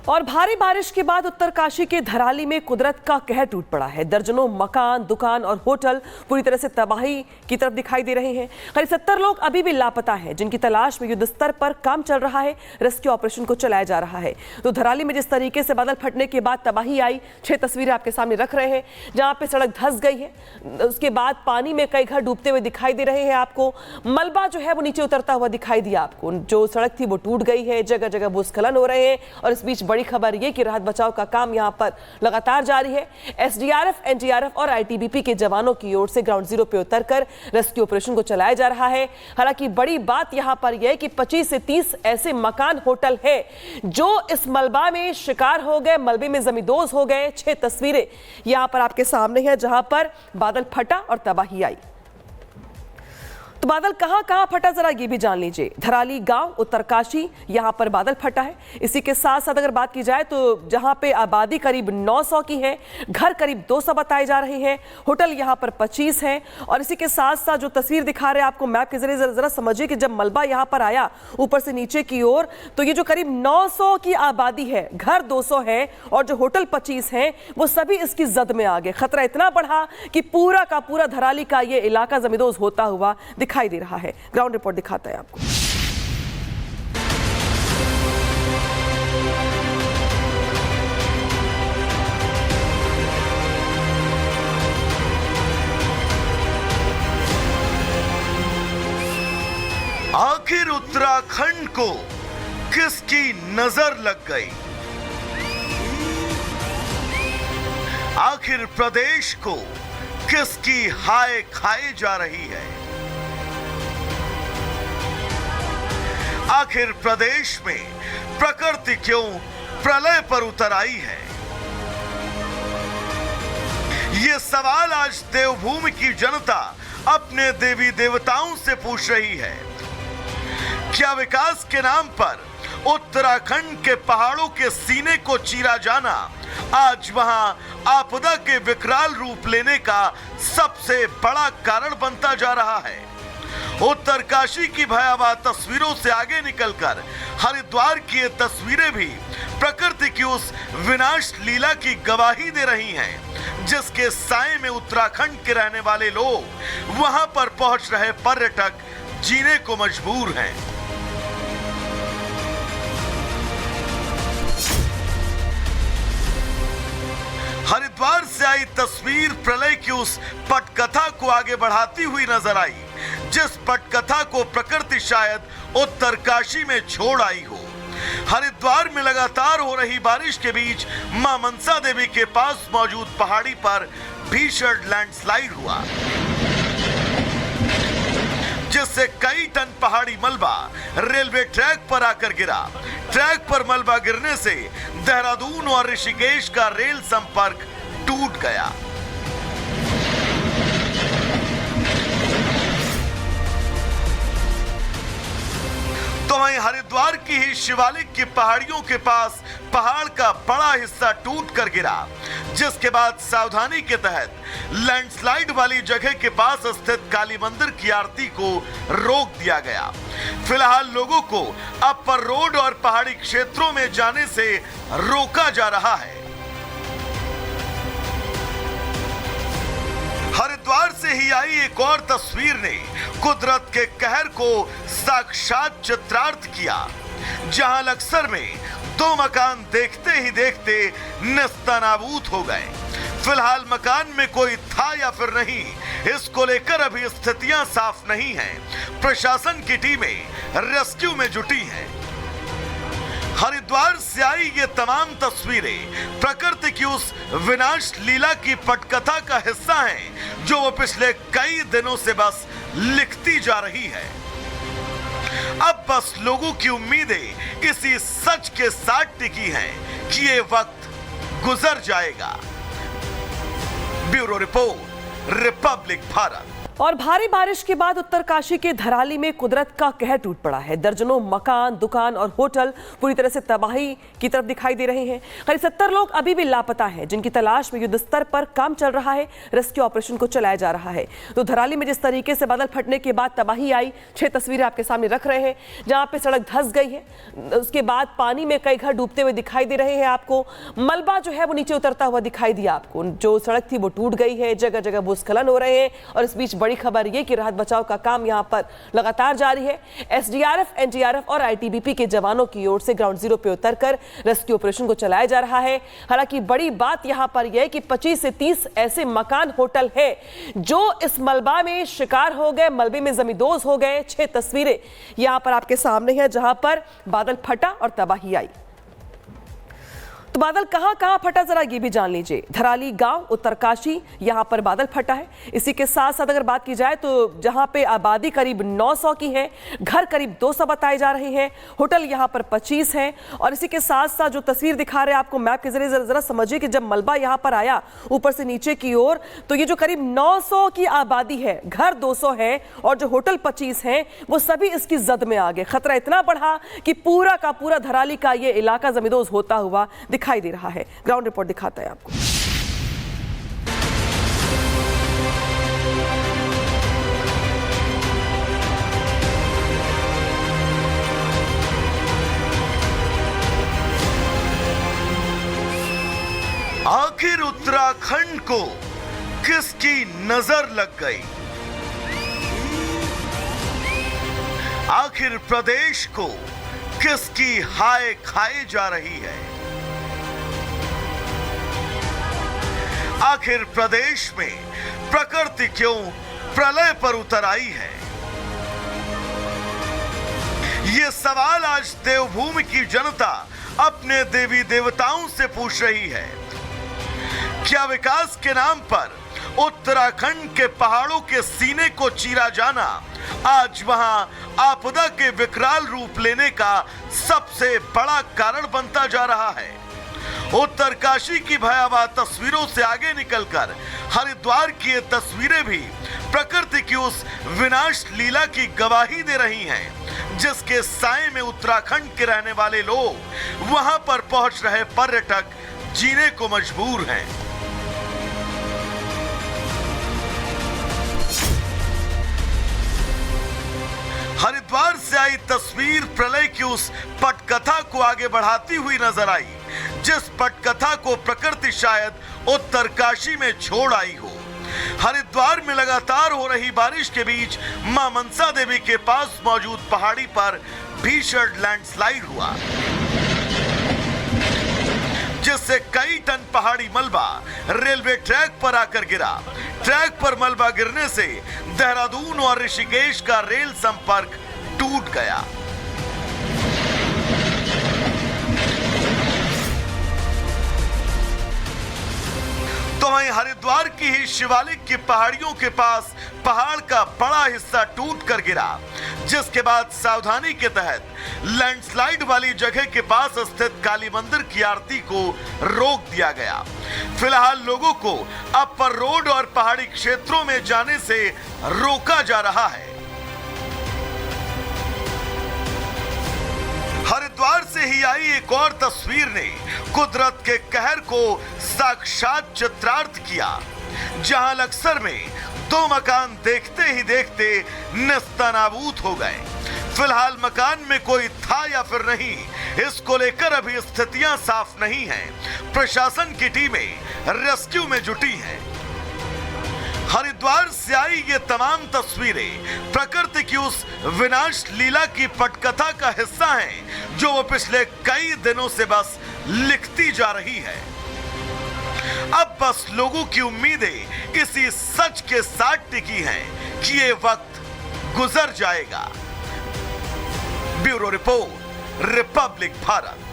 और भारी बारिश के बाद उत्तरकाशी के धराली में कुदरत का कहर टूट पड़ा है। दर्जनों मकान, दुकान और होटल पूरी तरह से तबाही की तरफ दिखाई दे रहे हैं। करीब 70 लोग अभी भी लापता हैं, जिनकी तलाश में युद्ध स्तर पर काम चल रहा है। रेस्क्यू ऑपरेशन को चलाया जा रहा है। तो धराली में जिस तरीके से बादल फटने के बाद तबाही आई, 6 तस्वीरें आपके सामने रख रहे हैं, जहां पे सड़क धंस गई है। उसके बाद पानी में कई घर डूबते हुए दिखाई दे रहे हैं। आपको मलबा जो है वो नीचे उतरता हुआ दिखाई दिया। आपको जो सड़क थी वो टूट गई है, जगह जगह भूस्खलन हो रहे हैं। और इस बीच बड़ी खबर ये कि राहत बचाव का काम यहां पर लगातार जारी है। एसडीआरएफ, एनडीआरएफ और आईटीबीपी के जवानों की ओर से ग्राउंड जीरो पे उतरकर रेस्क्यू ऑपरेशन को चलाया जा रहा है। हालांकि बड़ी बात यहां पर यह है कि 25 से 30 ऐसे मकान, होटल हैं जो इस मलबा में शिकार हो गए, मलबे में जमींदोज हो गए। 6 तस्वीरें यहां पर आपके सामने हैं, जहां पर बादल फटा और तबाही आई। तो बादल कहां फटा, जरा ये भी जान लीजिए। धराली गांव, उत्तरकाशी, यहां पर बादल फटा है। इसी के साथ साथ अगर बात की जाए तो जहां पे आबादी करीब 900 की है, घर करीब 200 बताए जा रहे हैं, होटल यहां पर 25 हैं। और इसी के साथ साथ जो तस्वीर दिखा रहे हैं आपको मैप के जरिए, जरा समझिए कि जब मलबा यहां पर आया ऊपर से नीचे की ओर, तो ये जो करीब 900 की आबादी है, घर 200 है और जो होटल 25 हैं, वो सभी इसकी जद में आ गए। खतरा इतना बढ़ा कि पूरा का पूरा धराली का ये इलाका जमींदोज होता हुआ दिखाई दे रहा है। ग्राउंड रिपोर्ट दिखाता है आपको। आखिर उत्तराखंड को किसकी नजर लग गई? आखिर प्रदेश को किसकी हाय खाए जा रही है? आखिर प्रदेश में प्रकृति क्यों प्रलय पर उतर आई है? ये सवाल आज देवभूमि की जनता अपने देवी देवताओं से पूछ रही है। क्या विकास के नाम पर उत्तराखंड के पहाड़ों के सीने को चीरा जाना आज वहां आपदा के विकराल रूप लेने का सबसे बड़ा कारण बनता जा रहा है? उत्तरकाशी की भयावह तस्वीरों से आगे निकलकर हरिद्वार की ये तस्वीरें भी प्रकृति की उस विनाश लीला की गवाही दे रही हैं, जिसके साए में उत्तराखंड के रहने वाले लोग, वहां पर पहुंच रहे पर्यटक जीने को मजबूर हैं। हरिद्वार से आई तस्वीर प्रलय की उस पटकथा को आगे बढ़ाती हुई नजर आई, जिस पटकथा को प्रकृति शायद उत्तरकाशी में छोड़ आई हो। हरिद्वार में लगातार हो रही बारिश के बीच मां मनसा देवी के पास मौजूद पहाड़ी पर भीषण लैंडस्लाइड हुआ, जिससे कई टन पहाड़ी मलबा रेलवे ट्रैक पर आकर गिरा। ट्रैक पर मलबा गिरने से देहरादून और ऋषिकेश का रेल संपर्क टूट गया। तो वहीं हरिद्वार की ही शिवालिक की पहाड़ियों के पास पहाड़ का बड़ा हिस्सा टूट कर गिरा, जिसके बाद सावधानी के तहत लैंडस्लाइड वाली जगह के पास स्थित काली मंदिर की आरती को रोक दिया गया। फिलहाल लोगों को अपर रोड और पहाड़ी क्षेत्रों में जाने से रोका जा रहा है। हरिद्वार से ही आई एक और तस्वीर ने कुदरत के कहर को साक्षात चित्रार्थ किया, जहां लक्सर में 2 मकान देखते ही देखते नेस्तनाबूद हो गए। फिलहाल मकान में कोई था या फिर नहीं, इसको लेकर अभी स्थितियां साफ नहीं हैं। प्रशासन की टीमें रेस्क्यू में जुटी हैं। हरिद्वार से आई ये तमाम तस्वीरें प्रकृति की उस विनाश लीला की पटकथा का हिस्सा हैं, जो वो पिछले कई दिनों से बस लिखती जा रही है। अब बस लोगों की उम्मीदें इसी सच के साथ टिकी हैं कि ये वक्त गुजर जाएगा। Bureau report, Republic Bharat. और भारी बारिश के बाद उत्तरकाशी के धराली में कुदरत का कहर टूट पड़ा है। दर्जनों मकान, दुकान और होटल पूरी तरह से तबाही की तरफ दिखाई दे रहे हैं। करीब 70 लोग अभी भी लापता हैं, जिनकी तलाश में युद्ध स्तर पर काम चल रहा है, रेस्क्यू ऑपरेशन को चलाया जा रहा है। तो धराली में जिस तरीके से बादल फटने के बाद तबाही आई, 6 तस्वीरें आपके सामने रख रहे हैं, जहां पे सड़क धंस गई है। उसके बाद पानी में कई घर डूबते हुए दिखाई दे रहे हैं। आपको मलबा जो है वो नीचे उतरता हुआ दिखाई दिया। आपको जो सड़क थी वो टूट गई है, जगह जगह भूस्खलन हो रहे हैं। और इस बीच बड़ी खबर ये कि राहत बचाव का काम यहां पर लगातार जारी है। एसडीआरएफ, एनडीआरएफ और आईटीबीपी के जवानों की ओर से ग्राउंड जीरो पे उतरकर रेस्क्यू ऑपरेशन को चलाया जा रहा है। हालांकि बड़ी बात यहां पर यह है कि 25 से 30 ऐसे मकान, होटल हैं जो इस मलबा में शिकार हो गए, मलबे में जमींदोज हो गए। 6 तस्वीरें यहां पर आपके सामने हैं, जहां पर बादल फटा और तबाही आई। तो बादल कहां फटा, जरा ये भी जान लीजिए। धराली गांव, उत्तरकाशी, यहां पर बादल फटा है। इसी के साथ साथ अगर बात की जाए तो जहां पे आबादी करीब 900 की है, घर करीब 200 बताए जा रहे हैं, होटल यहां पर 25 हैं। और इसी के साथ साथ जो तस्वीर दिखा रहे हैं आपको मैप के जरिए, जरा समझिए कि जब मलबा यहां पर आया ऊपर से नीचे की ओर, तो ये जो करीब 900 की आबादी है, घर 200 है और जो होटल 25 हैं, वो सभी इसकी जद में आ गए। खतरा इतना बढ़ा कि पूरा का पूरा धराली का ये इलाका जमींदोज होता हुआ दिखाई दे रहा है। ग्राउंड रिपोर्ट दिखाता है आपको। आखिर उत्तराखंड को किसकी नजर लग गई? आखिर प्रदेश को किसकी हाय खाई जा रही है? आखिर प्रदेश में प्रकृति क्यों प्रलय पर उतर आई है? ये सवाल आज देवभूमि की जनता अपने देवी देवताओं से पूछ रही है। क्या विकास के नाम पर उत्तराखंड के पहाड़ों के सीने को चीरा जाना आज वहां आपदा के विकराल रूप लेने का सबसे बड़ा कारण बनता जा रहा है? उत्तरकाशी की भयावह तस्वीरों से आगे निकलकर हरिद्वार की ये तस्वीरें भी प्रकृति की उस विनाश लीला की गवाही दे रही हैं, जिसके साए में उत्तराखंड के रहने वाले लोग, वहां पर पहुंच रहे पर्यटक जीने को मजबूर हैं। हरिद्वार से आई तस्वीर प्रलय की उस पटकथा को आगे बढ़ाती हुई नजर आई, जिस पटकथा को प्रकृति शायद उत्तरकाशी में छोड़ आई हो। हरिद्वार में लगातार हो रही बारिश के बीच मां मनसा देवी के पास मौजूद पहाड़ी पर भीषण लैंडस्लाइड हुआ, जिससे कई टन पहाड़ी मलबा रेलवे ट्रैक पर आकर गिरा। ट्रैक पर मलबा गिरने से देहरादून और ऋषिकेश का रेल संपर्क टूट गया। तो वहीं हरिद्वार की ही शिवालिक की पहाड़ियों के पास पहाड़ का बड़ा हिस्सा टूट कर गिरा, जिसके बाद सावधानी के तहत लैंडस्लाइड वाली जगह के पास स्थित काली मंदिर की आरती को रोक दिया गया। फिलहाल लोगों को अपर रोड और पहाड़ी क्षेत्रों में जाने से रोका जा रहा है। हरिद्वार से ही आई एक और तस्वीर ने कुदरत के कहर को साक्षात चित्रार्थ किया, जहां लक्सर में 2 मकान देखते ही देखते नेस्तनाबूद हो गए। फिलहाल मकान में कोई था या फिर नहीं, इसको लेकर अभी स्थितियां साफ नहीं हैं। प्रशासन की टीमें रेस्क्यू में जुटी हैं। हरिद्वार से आई ये तमाम तस्वीरें प्रकृति की उस विनाश लीला की पटकथा का हिस्सा हैं, जो वो पिछले कई दिनों से बस लिखती जा रही है। अब बस लोगों की उम्मीदें इसी सच के साथ टिकी हैं कि ये वक्त गुजर जाएगा। Bureau report, Republic Bharat.